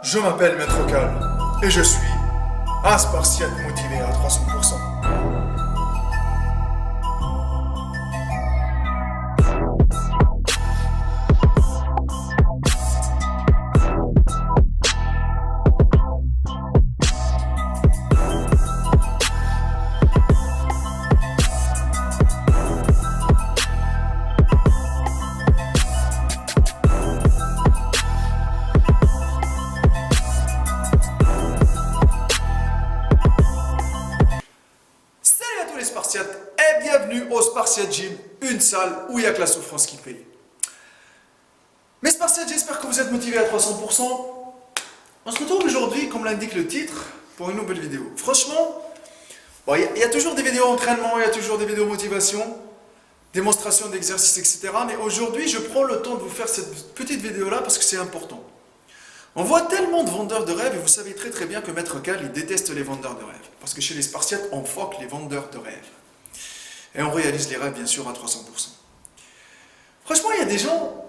Je m'appelle Maître Cal et je suis un Spartiate motivé à 300%. Spartiates et bienvenue au Spartiate Gym, une salle où il n'y a que la souffrance qui paye. Mes Spartiates, j'espère que vous êtes motivés à 300%. On se retrouve aujourd'hui, comme l'indique le titre, pour une nouvelle vidéo. Franchement, il y a toujours des vidéos entraînement, il y a toujours des vidéos motivation, démonstration d'exercices, etc. Mais aujourd'hui, je prends le temps de vous faire cette petite vidéo-là parce que c'est important. On voit tellement de vendeurs de rêves et vous savez très très bien que Maître Cal, il déteste les vendeurs de rêves. Parce que chez les Spartiates, on foque les vendeurs de rêves. Et on réalise les rêves bien sûr à 300%. Franchement, il y a des gens...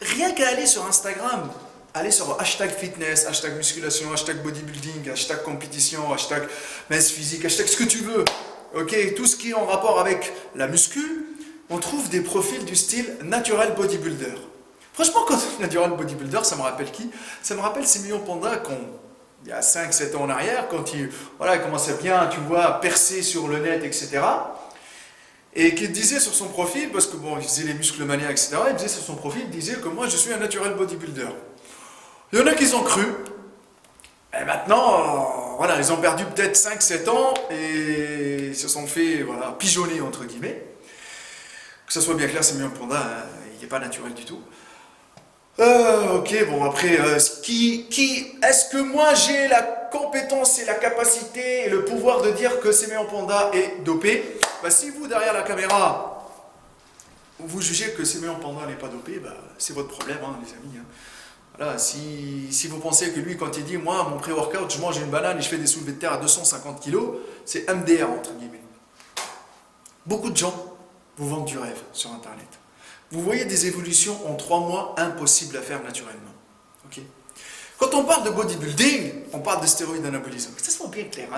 Rien qu'à aller sur Instagram, aller sur hashtag fitness, hashtag musculation, hashtag bodybuilding, hashtag compétition, hashtag mince physique, hashtag ce que tu veux. Ok, tout ce qui est en rapport avec la muscu, on trouve des profils du style natural bodybuilder. Franchement, quand natural bodybuilder, ça me rappelle qui? Ça me rappelle Simeon Panda il y a 5-7 ans en arrière, quand il commençait bien, tu vois, percer sur le net, etc. Et qu'il disait sur son profil, parce que bon, il faisait les muscles mania, etc. Il disait sur son profil, il disait que moi je suis un natural bodybuilder. Il y en a qui ont cru. Et maintenant, ils ont perdu peut-être 5-7 ans et ils se sont fait pigeonner entre guillemets. Que ça soit bien clair, Simeon Panda, il n'est pas naturel du tout. Ok, bon après, est-ce que moi j'ai la compétence et la capacité et le pouvoir de dire que Simeon Panda est dopé? Si vous, derrière la caméra, vous jugez que Simeon Panda n'est pas dopé, c'est votre problème, les amis. Voilà, si vous pensez que lui, quand il dit, moi, mon pré-workout, je mange une banane et je fais des soulevés de terre à 250 kg, c'est MDR, entre guillemets. Beaucoup de gens vous vendent du rêve sur Internet. Vous voyez des évolutions en 3 mois impossibles à faire naturellement. Okay. Quand on parle de bodybuilding, on parle de stéroïdes anabolisants. Ça soit bien clair.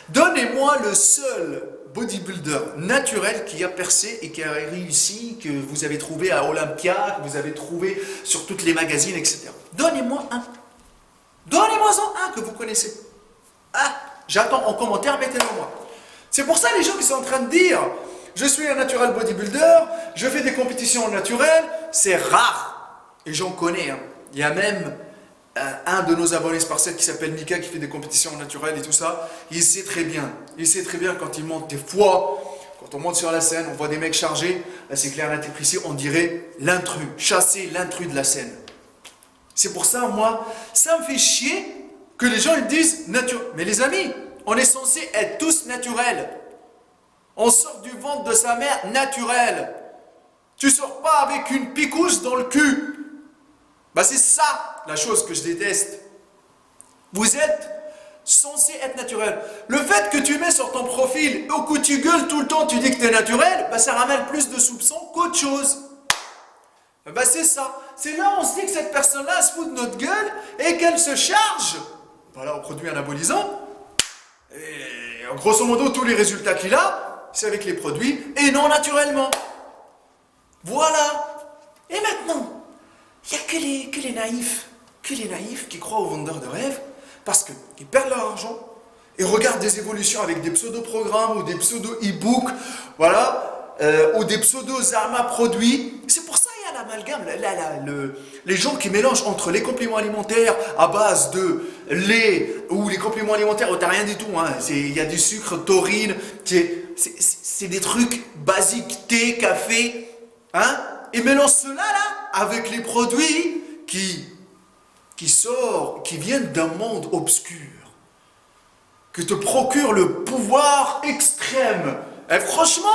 Donnez-moi le seul bodybuilder naturel qui a percé et qui a réussi, que vous avez trouvé à Olympia, que vous avez trouvé sur toutes les magazines, etc. Donnez-moi un. Donnez-moi-en un que vous connaissez. J'attends en commentaire, mettez-le moi. C'est pour ça les gens qui sont en train de dire je suis un natural bodybuilder, je fais des compétitions naturelles, c'est rare. Et j'en connais. Il y a même un de nos abonnés Spartiates qui s'appelle Mika qui fait des compétitions naturelles et tout ça. Il sait très bien. Il sait très bien quand il monte des fois, quand on monte sur la scène, on voit des mecs chargés. Là c'est clair, net et précis, on dirait l'intrus, chasser l'intrus de la scène. C'est pour ça, moi, ça me fait chier que les gens ils disent naturel. Mais les amis, on est censé être tous naturels. On sort du ventre de sa mère naturel. Tu sors pas avec une picouse dans le cul. C'est ça la chose que je déteste. Vous êtes censé être naturel. Le fait que tu mets sur ton profil, au coup tu gueules tout le temps, tu dis que tu es naturel, ça ramène plus de soupçons qu'autre chose. C'est ça. C'est là où on se dit que cette personne-là se fout de notre gueule et qu'elle se charge au produit anabolisant. Et grosso modo, tous les résultats qu'il a, c'est avec les produits et non naturellement. Voilà. Et maintenant, il n'y a que les naïfs qui croient aux vendeurs de rêves parce qu'ils perdent leur argent et regardent des évolutions avec des pseudo-programmes ou des pseudo-e-books, ou des pseudo-Zama produits. C'est pour ça qu'il y a l'amalgame, les gens qui mélangent entre les compléments alimentaires à base de lait ou les compléments alimentaires où tu n'as rien du tout. Il y a du sucre, taurine, c'est des trucs basiques, thé, café, et mélange cela avec les produits qui viennent d'un monde obscur, que te procure le pouvoir extrême. Et franchement,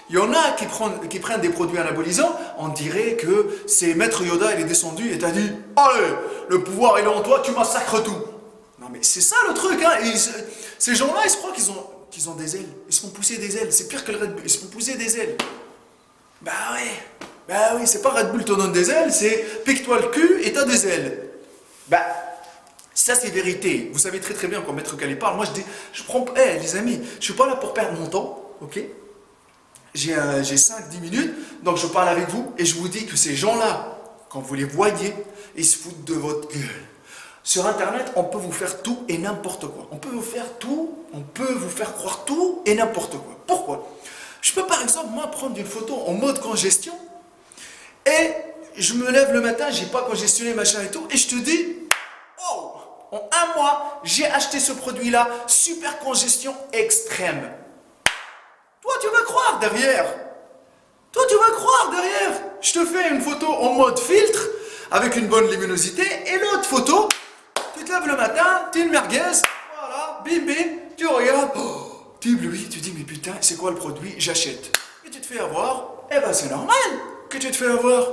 il y en a qui prennent des produits anabolisants, on dirait que c'est Maître Yoda, il est descendu et t'a dit « Allez, le pouvoir il est en toi, tu massacres tout !» Non mais c'est ça le truc, ces gens-là, ils se croient qu'ils ont des ailes, ils se font pousser des ailes, c'est pire que le Red Bull, ils se font pousser des ailes. Ouais, Ben oui, c'est pas Red Bull te donne des ailes, c'est pique-toi le cul et t'as des ailes. Ben, ça c'est vérité. Vous savez très très bien quand Maître Kali parle. Moi je dis, je prends, les amis, je suis pas là pour perdre mon temps, ok? J'ai 5-10 minutes, donc je parle avec vous et je vous dis que ces gens-là, quand vous les voyez, ils se foutent de votre gueule. Sur Internet, on peut vous faire tout et n'importe quoi. On peut vous faire tout, on peut vous faire croire tout et n'importe quoi. Pourquoi? Je peux par exemple, moi, prendre une photo en mode congestion et je me lève le matin, j'ai pas congestionné, machin et tout, et je te dis, oh, en un mois, j'ai acheté ce produit-là, super congestion extrême. Toi, tu vas croire derrière. Toi, tu vas croire derrière. Je te fais une photo en mode filtre, avec une bonne luminosité, et l'autre photo, tu te lèves le matin, t'es une merguez, voilà, bim bim, tu regardes, oh, tu éblouis, tu dis, mais putain, c'est quoi le produit? J'achète. Et tu te fais avoir, eh ben c'est normal que tu te fais avoir.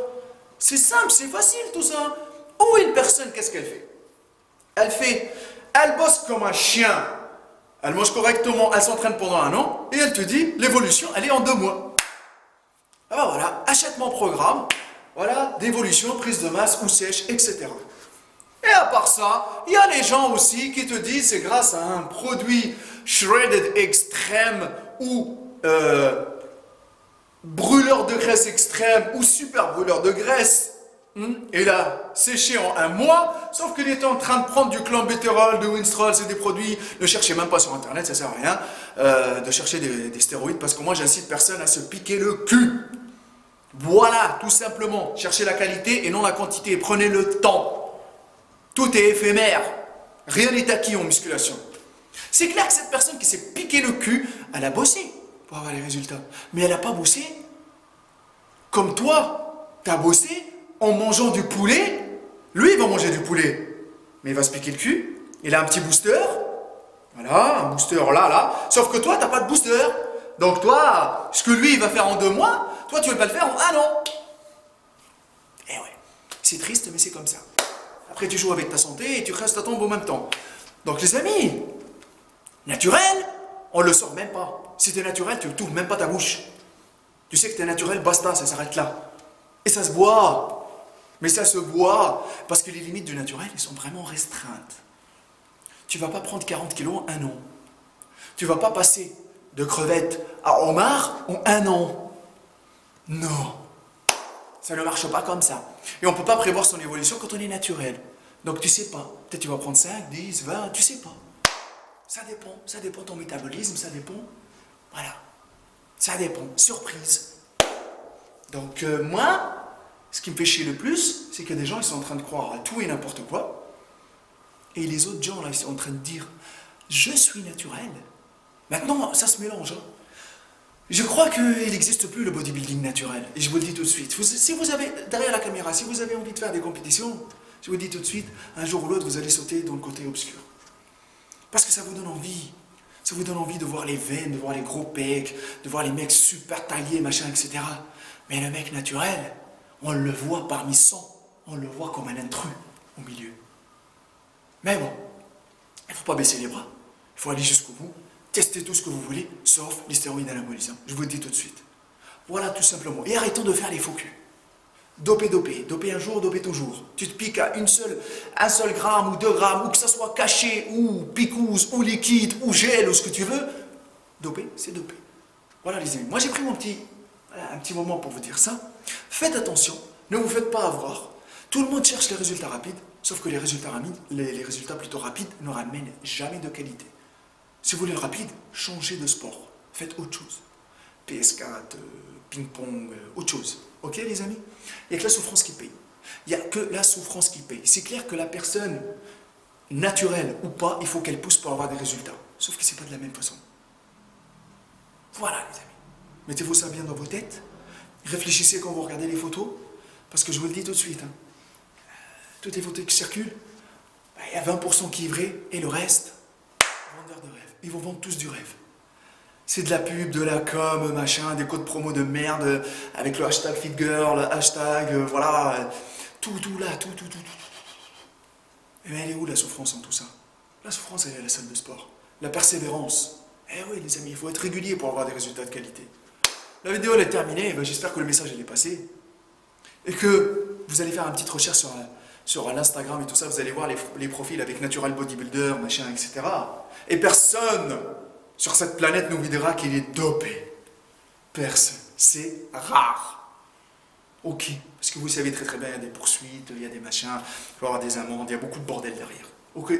C'est simple, c'est facile tout ça. Ou une personne, qu'est-ce qu'elle fait? Elle bosse comme un chien. Elle mange correctement, elle s'entraîne pendant un an, et elle te dit, l'évolution, elle est en 2 mois. Ah ben voilà, achète mon programme, voilà, d'évolution, prise de masse ou sèche, etc. Et à part ça, il y a les gens aussi qui te disent, c'est grâce à un produit shredded extrême ou brûleur de graisse extrême ou super brûleur de graisse. Et là, séché en un mois, sauf qu'il était en train de prendre du clenbuterol, de Winstrol, c'est des produits, ne cherchez même pas sur internet, ça sert à rien, de chercher des stéroïdes, parce que moi j'incite personne à se piquer le cul. Voilà, tout simplement, cherchez la qualité et non la quantité, prenez le temps. Tout est éphémère, rien n'est acquis en musculation. C'est clair que cette personne qui s'est piqué le cul, elle a bossé pour avoir les résultats, mais elle n'a pas bossé comme toi, tu as bossé en mangeant du poulet. Lui, il va manger du poulet, mais il va se piquer le cul. Il a un petit booster. Voilà, un booster là. Sauf que toi, tu n'as pas de booster. Donc toi, ce que lui, il va faire en 2 mois, toi, tu ne veux pas le faire en 1 an. Eh ouais, c'est triste, mais c'est comme ça. Après, tu joues avec ta santé et tu restes à tombe en même temps. Donc les amis, naturel, on le sort même pas. Si tu es naturel, tu ne t'ouvres même pas ta bouche. Tu sais que tu es naturel, basta, ça s'arrête là. Et ça se boit. Mais ça se boit, parce que les limites du naturel, elles sont vraiment restreintes. Tu ne vas pas prendre 40 kilos en 1 an. Tu ne vas pas passer de crevettes à homard en 1 an. Non. Ça ne marche pas comme ça. Et on ne peut pas prévoir son évolution quand on est naturel. Donc tu ne sais pas. Peut-être tu vas prendre 5, 10, 20, tu ne sais pas. Ça dépend de ton métabolisme, ça dépend. Voilà. Ça dépend. Surprise. Donc moi, ce qui me fait chier le plus, c'est que des gens, ils sont en train de croire à tout et n'importe quoi. Et les autres gens, là, ils sont en train de dire, je suis naturel. Maintenant, ça se mélange. Hein. Je crois qu'il n'existe plus le bodybuilding naturel. Et je vous le dis tout de suite. Si vous avez, derrière la caméra, si vous avez envie de faire des compétitions, je vous le dis tout de suite, un jour ou l'autre, vous allez sauter dans le côté obscur. Parce que ça vous donne envie. Ça vous donne envie de voir les veines, de voir les gros pecs, de voir les mecs super taillés, machin, etc. Mais le mec naturel, on le voit parmi 100. On le voit comme un intrus au milieu. Mais bon, il ne faut pas baisser les bras. Il faut aller jusqu'au bout. Testez tout ce que vous voulez, sauf les stéroïdes anabolisants. Je vous le dis tout de suite. Voilà tout simplement. Et arrêtons de faire les faux culs. Doper. Doper un jour, doper toujours. Tu te piques à un seul gramme ou 2 grammes, ou que ça soit caché, ou picouse, ou liquide, ou gel, ou ce que tu veux. Doper, c'est doper. Voilà les amis. Moi j'ai pris un petit moment pour vous dire ça. Faites attention, ne vous faites pas avoir. Tout le monde cherche les résultats rapides, sauf que les résultats plutôt rapides ne ramènent jamais de qualité. Si vous voulez le rapide, changez de sport. Faites autre chose. PS4, ping-pong, autre chose. Ok les amis? Il n'y a que la souffrance qui paye. Il n'y a que la souffrance qui paye. C'est clair que la personne, naturelle ou pas, il faut qu'elle pousse pour avoir des résultats. Sauf que ce n'est pas de la même façon. Voilà les amis. Mettez-vous ça bien dans vos têtes. Réfléchissez quand vous regardez les photos. Parce que je vous le dis tout de suite. Toutes les photos qui circulent, il y a 20% qui est vrai et le reste, vendeurs de rêve. Ils vont vendre tous du rêve. C'est de la pub, de la com, machin, des codes promo de merde, avec le hashtag FitGirl, hashtag, voilà, tout là, tout. Mais elle est où la souffrance en tout ça? La souffrance, elle est à la salle de sport. La persévérance. Eh oui, les amis, il faut être régulier pour avoir des résultats de qualité. La vidéo, elle est terminée, j'espère que le message, elle est passé. et que vous allez faire une petite recherche sur l'Instagram et tout ça, vous allez voir les profils avec Natural Bodybuilder, machin, etc. Et personne sur cette planète nous dira qu'il est dopé. Personne. C'est rare. Ok, parce que vous savez très très bien, il y a des poursuites, il y a des machins, il faut avoir des amendes, il y a beaucoup de bordel derrière. Ok,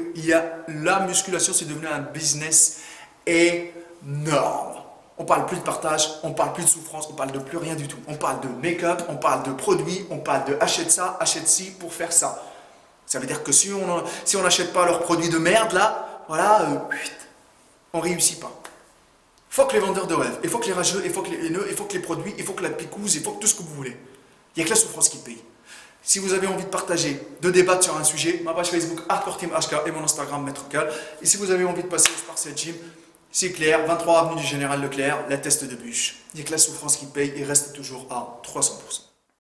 la musculation, c'est devenu un business énorme. On parle plus de partage, on parle plus de souffrance, on parle de plus rien du tout. On parle de make-up, on parle de produits, on parle de achète ça, achète ci pour faire ça. Ça veut dire que si on n'achète pas leurs produits de merde là, voilà, on réussit pas. Il faut que les vendeurs de rêve, il faut que les rageux, il faut que les haineux, il faut que les produits, il faut que la picouse, il faut que tout ce que vous voulez. Il n'y a que la souffrance qui paye. Si vous avez envie de partager, de débattre sur un sujet, ma page Facebook Hardcore Team HK et mon Instagram Maître Cal. Et si vous avez envie de passer au Sparset Gym, c'est clair, 23 avenue du Général Leclerc, la teste de bûche. Il n'y a que la souffrance qui paye et reste toujours à 300%.